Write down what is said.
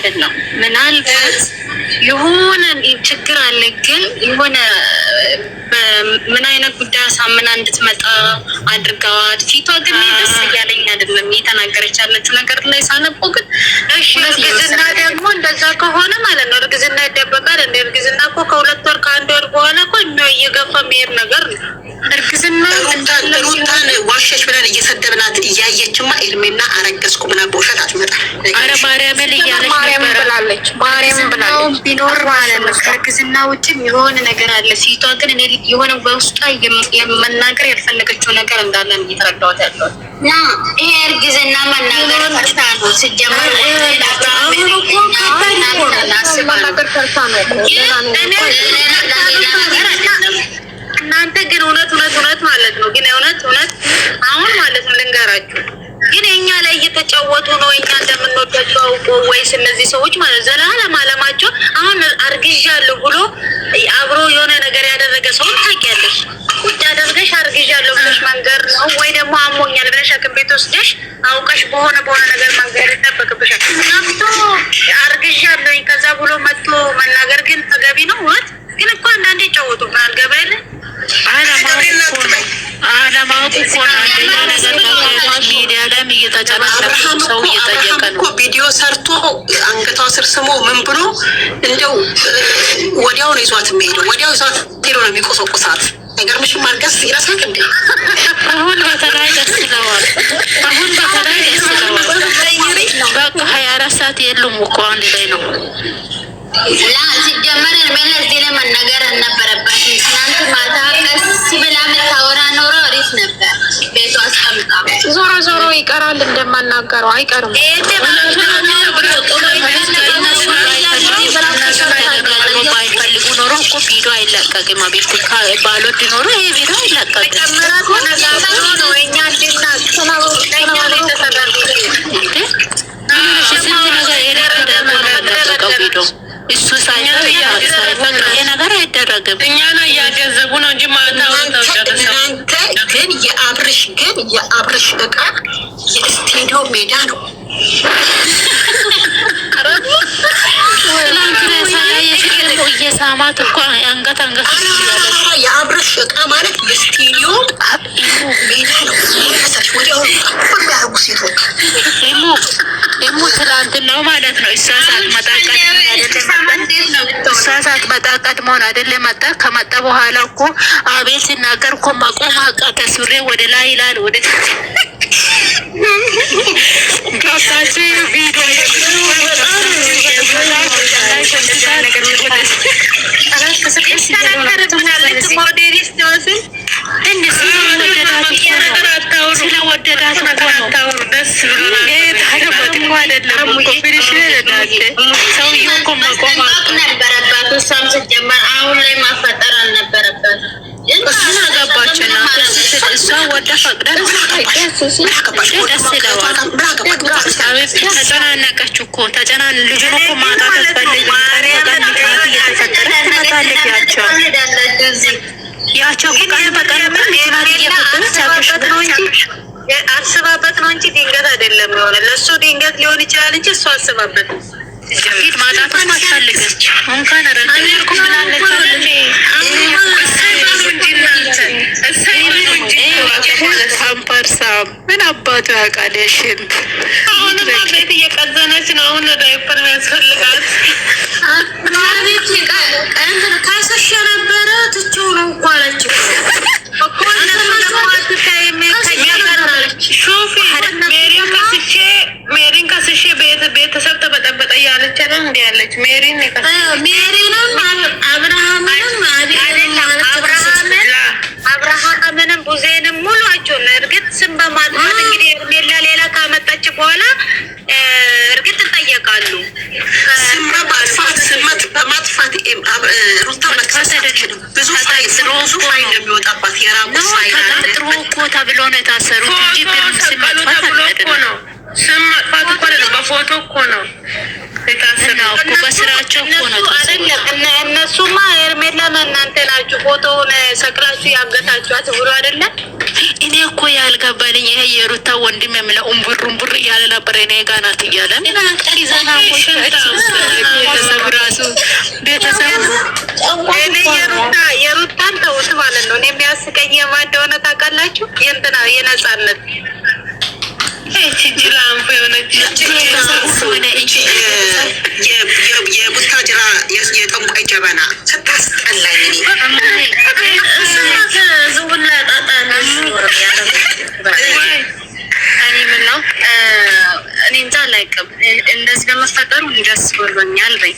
ማለት ነው። ምናልባት የሆነ ችግር አለ፣ ግን የሆነ ምን አይነት ጉዳይ አሳምና እንድትመጣ አድርገዋት። ፊቷ ግን ደስ እያለኝ አይደለም እየተናገረች ያለችው ነገር ላይ ሳነበው። ግን እሺ እርግዝና ደግሞ እንደዛ ከሆነ ማለት ነው እርግዝና ይደበቃል እንደ እርግዝና እኮ ከ2 ወር ከ1 ወር በኋላ እኮ እየገፋ የሚሄድ ነገር ነው። እርግዝና ሩታን ዋሸች ብለን እየሰደብናት እያየችማ ኤርሜና አረገዝኩ ምና በውሸት አትመጣም። አረ ማርያምን እያለች ብላለች። ማርያምን ብላለች። ቢኖር ማለት ነው ከእርግዝና ውጭም የሆነ ነገር አለ ፊቷ። ግን እኔ የሆነ በውስጧ የመናገር ያልፈለገችው ነገር እንዳለ ነው እየተረዳሁት ያለው። ይሄ እርግዝና መናገር ፈርታ ነው ሲጀመር። እናንተ ግን እውነት ማለት ነው። ግን እውነት አሁን ማለት ነው ልንገራችሁ፣ ግን እኛ ላይ እየተጫወቱ ነው። እኛ እንደምንወዳቸው አውቆ ወይስ እነዚህ ሰዎች ማለት ዘላለም አለማቸው አሁን አርግዣለሁ ብሎ አብሮ የሆነ ነገር ያደረገ ሰው ታውቂያለሽ? ቁጭ አድርገሽ አርግዣለሁ ብለሽ መንገር ነው ወይ ደግሞ አሞኛል ብለሽ ሐኪም ቤት ወስደሽ አውቀሽ በሆነ ነገር መንገር ይጠበቅብሻል። ናምቶ አርግዣለሁኝ ከዛ ብሎ መጥቶ መናገር ግን ተገቢ ነው? እውነት ግን እኮ አንዳንዴ ይጫወቱብናል። ገበያለ አለማወቅ እኮ ነው። ሚዲያ ላይም እየተጨናነቁ ሰው እየጠየቀ ነው። ቪዲዮ ሰርቶ አንገቷ ስር ስሞ ምን ብሎ እንደው ወዲያው ነው ይዟት የሚሄደው። ወዲያው ይዟት ሄዶ ነው የሚቆሰቁሳት። አይገርምሽም? ማርገዝ ይረሳል እንዴ? አሁን በተለይ ደስ ይለዋል። በቃ 24 ሰዓት የሉም እኮ አንድ ላይ ነው። ሲጀመር እርሜላ እዚህ ላይ መናገር አልነበረባትም። ትናንት ማታ ቀስ ብላ የምታወራ ኖሮ አሪፍ ነበር። ቤቷ አስቀምጣ ዞሮ ይቀራል። እንደማናገረው አይቀርም። ባይፈልጉ ኖሮ እኮ ቪዲዮ አይለቀቅም። ቤት ባልወድ ኖሮ ይሄ ቪዲዮ አይለቀቅም። እሱ ሳይፈቅድ ይሄ ነገር አይደረግም። እኛ ነው እያገዘቡ ነው እንጂ እናንተ ግን የአብርሽ እቃ የስቴዲዮ ሜዳ ነው። እየሳማት እኮ አንገት የአብርሽ እቃ ማለት የስቴዲዮ ሜዳ ነው። ወዲያው የሚያደርጉ ሴቶች ደግሞ ትላንትናው ማለት ነው እሳሳት መጣ መሆን አይደለም። መጣ ከመጣ በኋላ እኮ አቤል ሲናገር እኮ መቆም አቃተ። ሱሬ ወደ ላይ ይላል ወደ ጋሳች ቪዲዮ አሁን ላይ ማፈጠር አልነበረበት። እሱን አገባችና እሷ ወደ ፈቅዳ ደስ ይለዋል። ተጨናነቀች እኮ ልጁን እኮ ማጣት አትፈልግም። እየተፈጠረ ትመጣለች። ያቸው አስባበት ነው እንጂ ድንገት አይደለም የሆነ። ለእሱ ድንገት ሊሆን ይችላል እንጂ እሱ አስባበት ፊት ማጣቱን አትፈልግም። እንኳን ረኩ ብላለች። ሳምፐርሳም ምን አባቱ ያውቃል? ሽንት አሁንማ ቤት እየቀዘነች ነው። አሁን ዳይፐር ያስፈልጋል። ካሰሸ ነበረ ትቼው ነው እኮ አለችው እኮ ሜሪን ከስሼ ቤተሰብ ተበጠበጠ እያለች ነው እንዲ ያለች ሜሪንም አብርሃምንም ቡዜንም ሙሏቸውን እርግጥ ስም በማጥፋት እንግዲህ ሌላ ካመጣች በኋላ እርግጥ ይጠየቃሉ። ስም በማጥፋት ሩታ መጥፋት አይደለም። ብዙ ፋይል የሚወጣባት የራቁ ፋይል ጥሩ እኮ ተብሎ ነው የታሰሩት እንጂ ስም ማጥፋት አይደለም። ስም ማጥፋት እኮ አይደለም፣ በፎቶ እኮ ነው የታሰሩት እኮ በስራቸው እኮ ነው አይደለም። እነሱማ ሄርሜላና እናንተ ናችሁ ፎቶውን ሰቅላችሁ ያገታችኋት ብሎ አይደለም። እኔ እኮ ያልገባልኝ ይሄ የሩታ ወንድም የሚለው እምቡር እያለ ነበር። እኔ ጋር ናት እያለ የሚያስቀኝ የማን እንደሆነ ታውቃላችሁ? የእንትና የነጻነት የቡታጅራ የጠንቋይ ጀበና ስታስጠላኝ እኔ ምን ነው እኔ እንጃ አላውቅም። እንደዚህ በመፈጠሩ ደስ ብሎኛል በይ